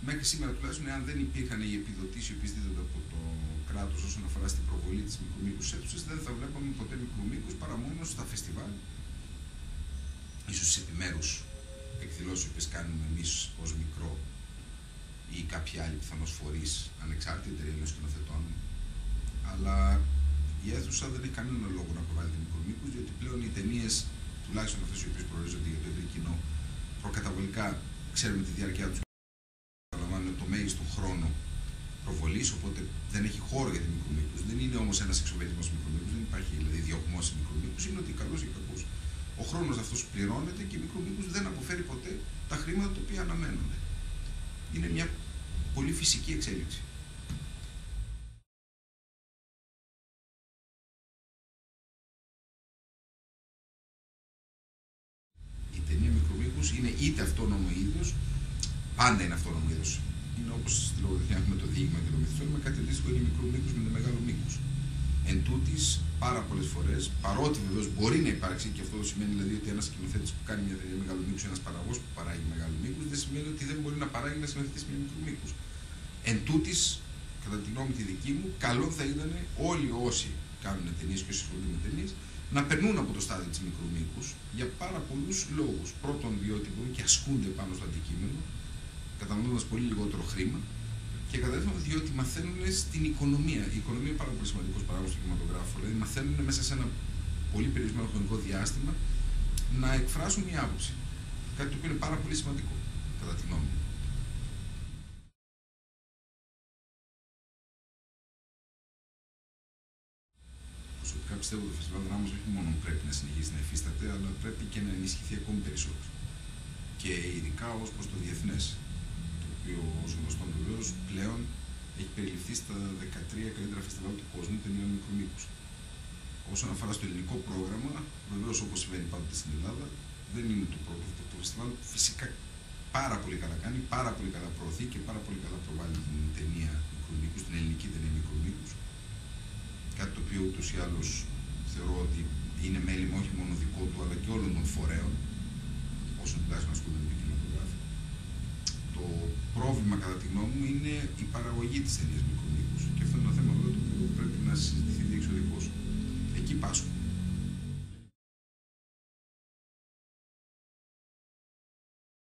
μέχρι σήμερα τουλάχιστον, εάν δεν υπήρχαν οι επιδοτήσεις οι οποίες δίδονται από το κράτος όσον αφορά στην προβολή της μικρομήκους αίθουσας, δεν θα βλέπαμε ποτέ μικρομήκους παρά μόνο στα φεστιβάλ, ίσως στις επιμέρους εκδηλώσεις που κάνουμε εμείς ως μικρό ή κάποιοι άλλοι πιθανώς φορείς, ανεξάρτητοι εταιρείες σκηνοθετών. Αλλά η αίθουσα δεν έχει κανένα λόγο να προβάλλεται μικρομήκους, διότι πλέον οι ταινίες, τουλάχιστον αυτές οι οποίες προορίζονται για το ευρύ κοινό, προκαταβολικά ξέρουμε τη διάρκεια τους, καταλαμβάνουν το μέγιστο χρόνο προβολής, οπότε δεν έχει χώρο για τη μικρομήκους. Δεν είναι όμως ένας εξοβετισμός μικρομήκους, δεν υπάρχει δηλαδή διωγμός μικρομήκους, είναι ότι καλός ή κακός. Ο χρόνος αυτός πληρώνεται και η μικρομήκους δεν αποφέρει ποτέ τα χρήματα τα οποία αναμένονται. Είναι μια πολύ φυσική εξέλιξη. Η ταινία μικρομήκους είναι είτε αυτόνομο είδος, πάντα είναι αυτόνομο είδος. Είναι όπως στη λογοτεχνία έχουμε το δείγμα και το μυθιστόρημα, κάτι αντίστοιχο είναι μικρομήκους με μεγάλο μήκους. Εν τούτης, πάρα πολλές φορές, παρότι βεβαίως μπορεί να υπάρξει, και αυτό σημαίνει δηλαδή ότι ένας σκηνοθέτης που κάνει μια ταινία μεγάλου μήκους, ένας παραγωγός που παράγει μεγάλου μήκους, δεν σημαίνει ότι δεν μπορεί να παράγει να σκηνοθετήσει μια μικρού μήκους. Εν τούτης, κατά τη γνώμη τη δική μου, καλό θα ήταν όλοι όσοι κάνουν ταινίες και όσοι ασχολούνται με ταινίες να περνούν από το στάδιο της μικρού μήκους για πάρα πολλούς λόγους. Πρώτον, διότι μπορούν και ασκούνται πάνω στο αντικείμενο, καταναλώνοντας πολύ λιγότερο χρήμα. Και κατά δεύτερον, διότι μαθαίνουν στην οικονομία. Η οικονομία είναι πάρα πολύ σημαντικός παράγοντας του κινηματογράφου. Δηλαδή, μαθαίνουν μέσα σε ένα πολύ περιορισμένο χρονικό διάστημα να εκφράσουν μια άποψη. Κάτι το οποίο είναι πάρα πολύ σημαντικό, κατά τη γνώμη μου. Προσωπικά πιστεύω ότι το Φεστιβάλ Δράμας όχι μόνο πρέπει να συνεχίσει να υφίσταται, αλλά πρέπει και να ενισχυθεί ακόμη περισσότερο. Και ειδικά ως προς το διεθνές. Το οποίο, ως γνωστόν βεβαίως, πλέον έχει περιληφθεί στα 13 καλύτερα φεστιβάλ του κόσμου ταινιών μικρού μήκους. Όσον αφορά στο ελληνικό πρόγραμμα, βεβαίως όπως συμβαίνει πάντοτε στην Ελλάδα, δεν είναι το πρώτο αυτό το φεστιβάλ. Φυσικά πάρα πολύ καλά κάνει, πάρα πολύ καλά προωθεί και πάρα πολύ καλά προβάλλει την ταινία μικρού μήκους, την ελληνική ταινία μικρού μήκους. Κάτι το οποίο ούτως ή άλλως θεωρώ ότι είναι μέλημα όχι μόνο δικό του, αλλά και όλων των φορέων, όσων τουλάχιστον ασχολούνται με την κινηματογράφη. Το πρόβλημα, κατά τη γνώμη μου, είναι η παραγωγή της ταινίας μικρού μήκους. Και αυτό είναι ένα θέμα το οποίο πρέπει να συζητηθεί διεξοδικώς. Εκεί πάσχουν.